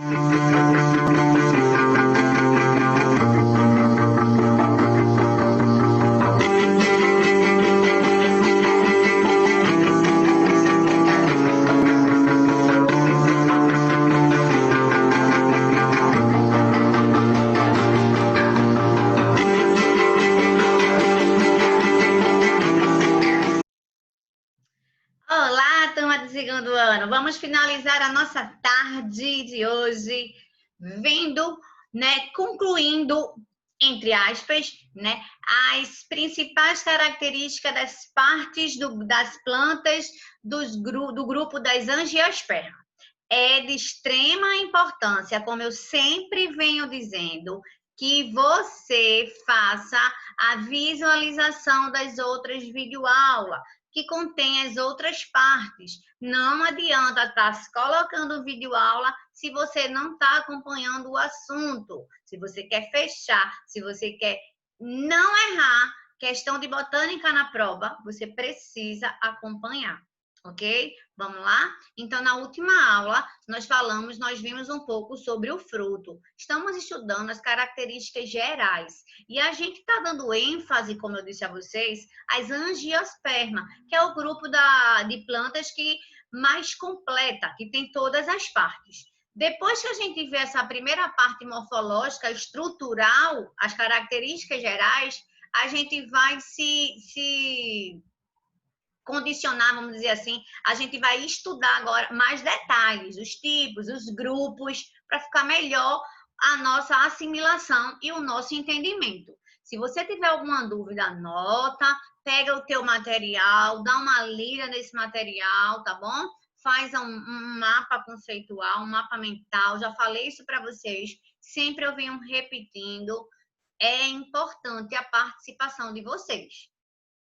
Olá, turma do segundo ano. Vamos finalizar a nossa tarde de hoje vendo, concluindo, entre aspas, as principais características das partes das plantas do grupo das angiospermas. É de extrema importância, como eu sempre venho dizendo, que você faça a visualização das outras videoaulas, que contém as outras partes. Não adianta estar se colocando videoaula se você não está acompanhando o assunto. Se você quer fechar, se você quer não errar questão de botânica na prova, você precisa acompanhar. Ok? Vamos lá? Então, na última aula, nós vimos um pouco sobre o fruto. Estamos estudando as características gerais. E a gente está dando ênfase, como eu disse a vocês, às angiospermas, que é o grupo de plantas que mais completa, que tem todas as partes. Depois que a gente vê essa primeira parte morfológica, estrutural, as características gerais, a gente vai se condicionar, vamos dizer assim, a gente vai estudar agora mais detalhes, os tipos, os grupos, para ficar melhor a nossa assimilação e o nosso entendimento. Se você tiver alguma dúvida, anota, pega o teu material, dá uma lida nesse material, tá bom? Faz um mapa conceitual, um mapa mental, já falei isso para vocês, sempre eu venho repetindo, é importante a participação de vocês,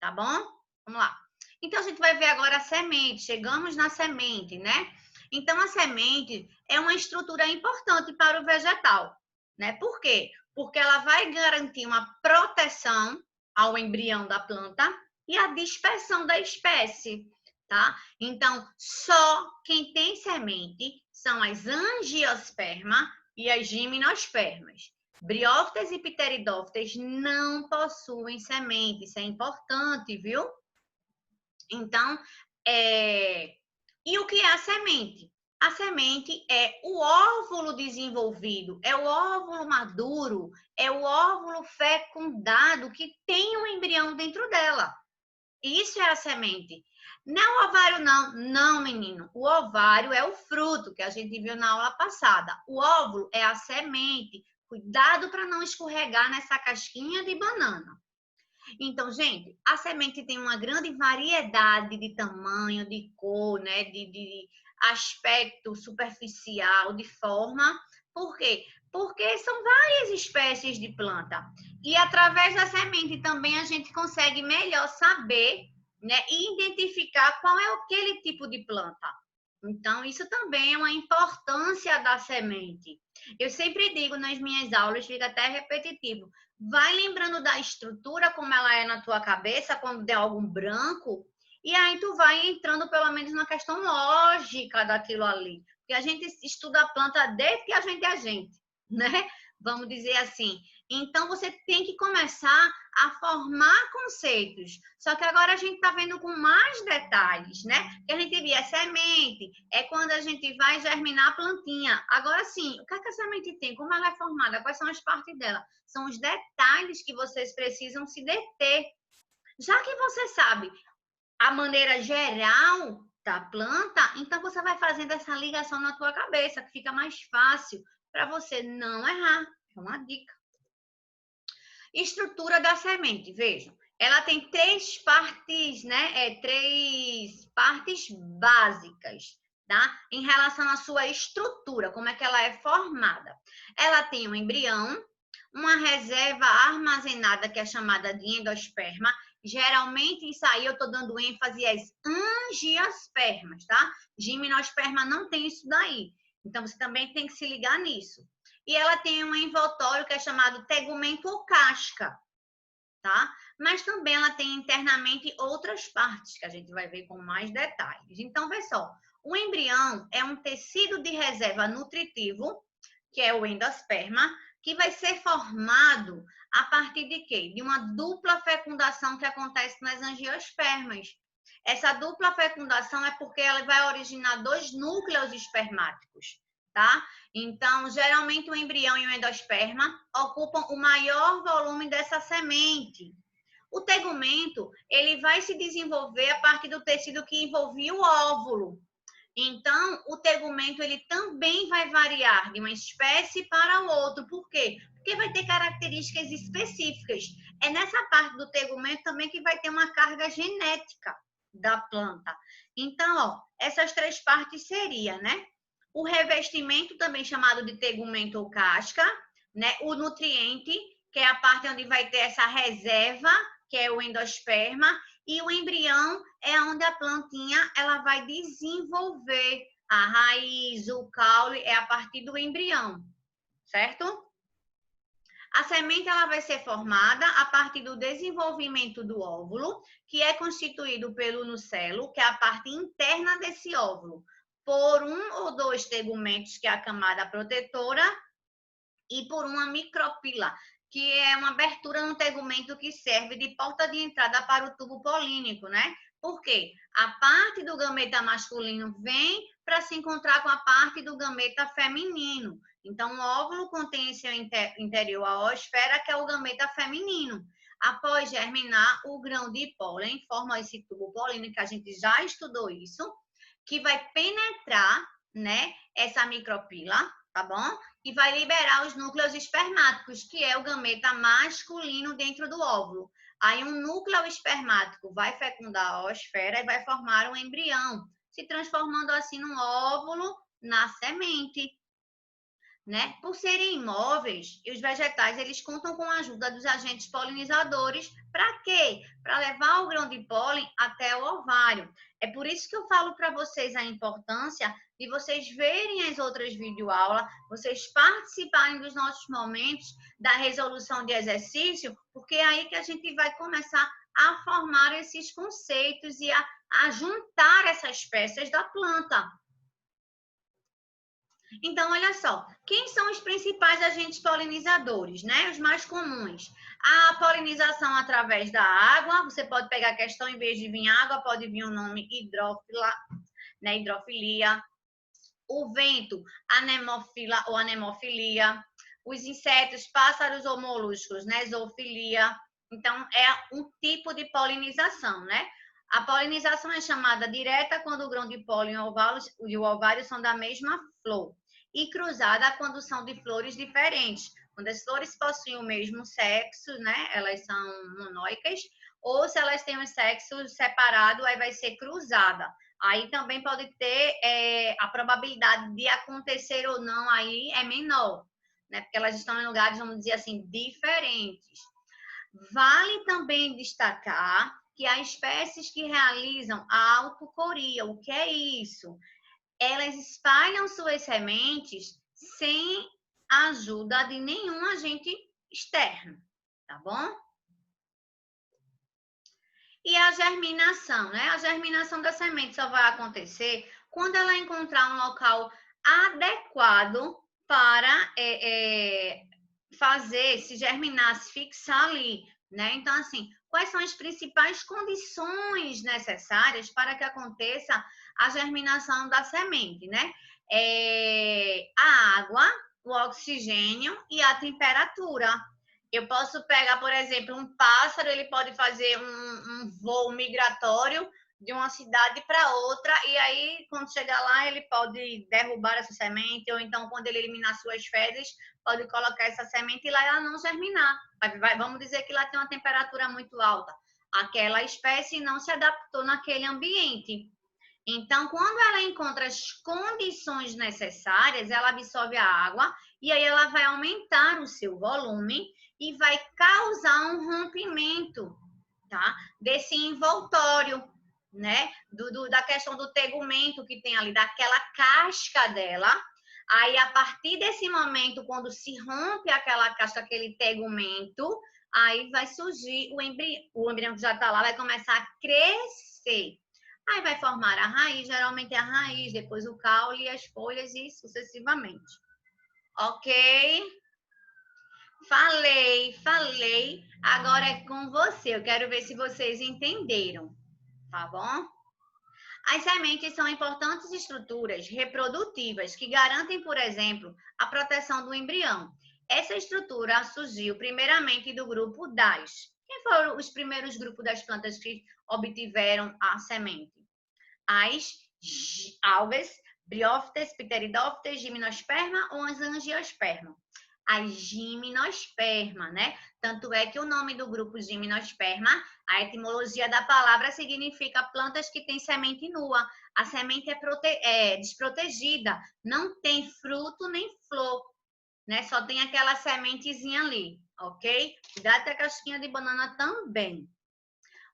tá bom? Vamos lá. Então, a gente vai ver agora a semente. Chegamos na semente, né? Então, a semente é uma estrutura importante para o vegetal, né? Por quê? Porque ela vai garantir uma proteção ao embrião da planta e a dispersão da espécie, tá? Então, só quem tem semente são as angiospermas e as gimnospermas. Briófitas e pteridófitas não possuem semente. Isso é importante, viu? Então, e o que é a semente? A semente é o óvulo desenvolvido, é o óvulo maduro, é o óvulo fecundado que tem um embrião dentro dela. Isso é a semente. Não é o ovário, não. Não, menino. O ovário é o fruto que a gente viu na aula passada. O óvulo é a semente. Cuidado para não escorregar nessa casquinha de banana. Então, gente, a semente tem uma grande variedade de tamanho, de cor, né? De aspecto superficial, de forma. Por quê? Porque são várias espécies de planta. E através da semente também a gente consegue melhor saber, né? E identificar qual é aquele tipo de planta. Então, isso também é uma importância da semente. Eu sempre digo nas minhas aulas, fica até repetitivo, vai lembrando da estrutura, como ela é na tua cabeça, quando der algum branco, e aí tu vai entrando pelo menos na questão lógica daquilo ali. Porque a gente estuda a planta desde que a gente, né? Vamos dizer assim. Então, você tem que começar a formar conceitos. Só que agora a gente está vendo com mais detalhes, né? Que a gente via semente, é quando a gente vai germinar a plantinha. Agora sim, o que é que a semente tem? Como ela é formada? Quais são as partes dela? São os detalhes que vocês precisam se deter. Já que você sabe a maneira geral da planta, então você vai fazendo essa ligação na tua cabeça, que fica mais fácil para você não errar. É uma dica. Estrutura da semente, vejam. Ela tem três partes, né? Três partes básicas, tá? Em relação à sua estrutura, como é que ela é formada. Ela tem um embrião, uma reserva armazenada, que é chamada de endosperma. Geralmente, isso aí eu estou dando ênfase às angiospermas, tá? Gimnosperma não tem isso daí. Então, você também tem que se ligar nisso. E ela tem um envoltório que é chamado tegumento ou casca, tá? Mas também ela tem internamente outras partes que a gente vai ver com mais detalhes. Então, vê só, O embrião é um tecido de reserva nutritivo, que é o endosperma, que vai ser formado a partir de quê? De uma dupla fecundação que acontece nas angiospermas. Essa dupla fecundação é porque ela vai originar 2 núcleos espermáticos, tá? Então, geralmente o embrião e o endosperma ocupam o maior volume dessa semente. O tegumento, ele vai se desenvolver a partir do tecido que envolvia o óvulo. Então, o tegumento, ele também vai variar de uma espécie para o outro. Por quê? Porque vai ter características específicas. É nessa parte do tegumento também que vai ter uma carga genética da planta. Então, ó, essas 3 partes seria, né? O revestimento, também chamado de tegumento ou casca, né? O nutriente, que é a parte onde vai ter essa reserva, que é o endosperma, e o embrião é onde a plantinha ela vai desenvolver a raiz, o caule, é a partir do embrião, certo? A semente ela vai ser formada a partir do desenvolvimento do óvulo, que é constituído pelo nucelo, que é a parte interna desse óvulo, por 1 ou 2 tegumentos, que é a camada protetora, e por uma micropila, que é uma abertura no tegumento que serve de porta de entrada para o tubo polínico, né? Por quê? A parte do gameta masculino vem para se encontrar com a parte do gameta feminino. Então, o óvulo contém em seu interior a oosfera, que é o gameta feminino. Após germinar, o grão de pólen forma esse tubo polínico, que a gente já estudou isso, que vai penetrar, né, essa micropila, tá bom? E vai liberar os núcleos espermáticos, que é o gameta masculino dentro do óvulo. Aí um núcleo espermático vai fecundar a oosfera e vai formar um embrião, se transformando assim num óvulo na semente, né? Por serem imóveis, os vegetais eles contam com a ajuda dos agentes polinizadores. Para quê? Para levar o grão de pólen até o ovário. É por isso que eu falo para vocês a importância de vocês verem as outras videoaulas, vocês participarem dos nossos momentos da resolução de exercício, porque é aí que a gente vai começar a formar esses conceitos e a juntar essas peças da planta. Então, olha só, quem são os principais agentes polinizadores, né? Os mais comuns. A polinização através da água, você pode pegar a questão, em vez de vir água, pode vir o nome hidrófila, né? Hidrofilia. O vento, anemofila ou anemofilia. Os insetos, pássaros ou moluscos, né? Zoofilia. Então, é um tipo polinização, né? A polinização é chamada direta quando o grão de pólen e o ovário são da mesma flor. E cruzada quando são de flores diferentes. Quando as flores possuem o mesmo sexo, né? Elas são monóicas. Ou se elas têm um sexo separado, aí vai ser cruzada. Aí também pode ter a probabilidade de acontecer ou não, aí é menor, né? Porque elas estão em lugares, vamos dizer assim, diferentes. Vale também destacar que há espécies que realizam a autocoria. O que é isso? Elas espalham suas sementes sem a ajuda de nenhum agente externo, tá bom? E a germinação, né? A germinação da semente só vai acontecer quando ela encontrar um local adequado para fazer, se germinar, se fixar ali, né? Então, assim, quais são as principais condições necessárias para que aconteça a germinação da semente, né? A água, o oxigênio e a temperatura. Eu posso pegar, por exemplo, um pássaro, ele pode fazer um voo migratório de uma cidade para outra, e aí, quando chegar lá, ele pode derrubar essa semente, ou então, quando ele eliminar suas fezes, pode colocar essa semente e lá ela não germinar. Vamos dizer que lá tem uma temperatura muito alta. Aquela espécie não se adaptou naquele ambiente. Então, quando ela encontra as condições necessárias, ela absorve a água e aí ela vai aumentar o seu volume e vai causar um rompimento, tá? Desse envoltório, né? Da questão do tegumento que tem ali, daquela casca dela. Aí, a partir desse momento, quando se rompe aquela casca, aquele tegumento, aí vai surgir o embrião que já está lá, vai começar a crescer. Aí vai formar a raiz, geralmente é a raiz, depois o caule, as folhas e sucessivamente. Ok? Falei. Agora é com você. Eu quero ver se vocês entenderam, tá bom? As sementes são importantes estruturas reprodutivas que garantem, por exemplo, a proteção do embrião. Essa estrutura surgiu primeiramente do grupo das. Quem foram os primeiros grupos das plantas que obtiveram a semente? As algas, briófitas, pteridófitas, gimnosperma ou as angiosperma? A gimnosperma, né? Tanto é que o nome do grupo gimnosperma, a etimologia da palavra significa plantas que têm semente nua. A semente é desprotegida, não tem fruto nem flor, né? Só tem aquela sementezinha ali, ok? Cuidado com a casquinha de banana também.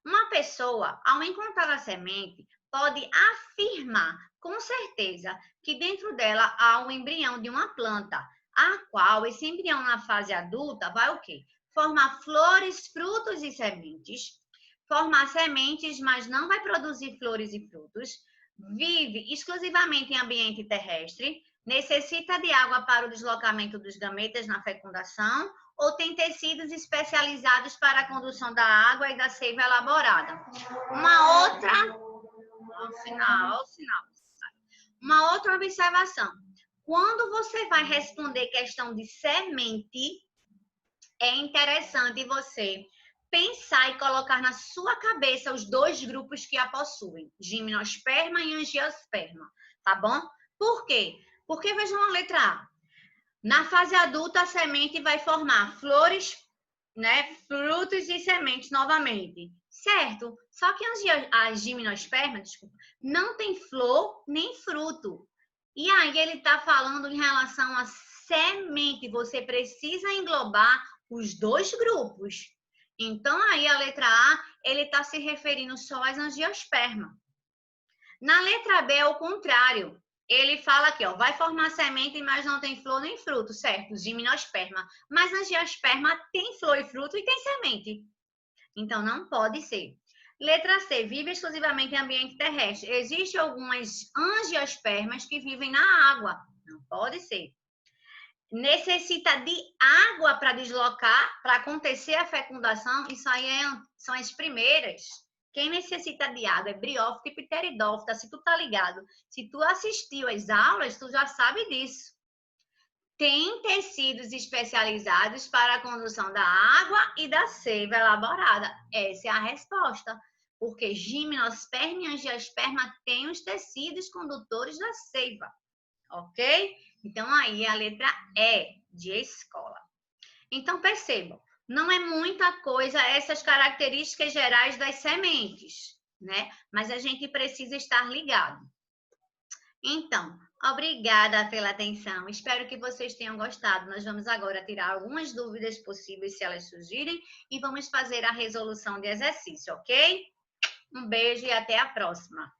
Uma pessoa, ao encontrar a semente, pode afirmar com certeza que dentro dela há um embrião de uma planta, a qual esse embrião na fase adulta vai o quê? Formar flores, frutos e sementes, formar sementes, mas não vai produzir flores e frutos, vive exclusivamente em ambiente terrestre, necessita de água para o deslocamento dos gametas na fecundação ou tem tecidos especializados para a condução da água e da seiva elaborada. Uma outra observação. Quando você vai responder questão de semente, é interessante você pensar e colocar na sua cabeça os dois grupos que a possuem, gimnosperma e angiosperma, tá bom? Por quê? Porque vejam a letra A. Na fase adulta, a semente vai formar flores, né, frutos e sementes novamente, certo? Só que a gimnosperma, desculpa, não tem flor nem fruto. E aí ele está falando em relação à semente. Você precisa englobar os dois grupos. Então, aí a letra A, ele está se referindo só às angiospermas. Na letra B é o contrário. Ele fala aqui, ó, vai formar semente, mas não tem flor nem fruto, certo? Gimnosperma. Mas a angiosperma tem flor e fruto e tem semente. Então, não pode ser. Letra C, vive exclusivamente em ambiente terrestre. Existem algumas angiospermas que vivem na água. Não pode ser. Necessita de água para deslocar, para acontecer a fecundação. Isso aí são as primeiras. Quem necessita de água é briófita e pteridófita, se tu tá ligado. Se tu assistiu às aulas, tu já sabe disso. Tem tecidos especializados para a condução da água e da seiva elaborada. Essa é a resposta. Porque gimnosperma e angiosperma têm os tecidos condutores da seiva. Ok? Então, aí a letra E de escola. Então, percebam. Não é muita coisa essas características gerais das sementes, né? Mas a gente precisa estar ligado. Então, obrigada pela atenção. Espero que vocês tenham gostado. Nós vamos agora tirar algumas dúvidas possíveis, se elas surgirem, e vamos fazer a resolução de exercício, ok? Um beijo e até a próxima.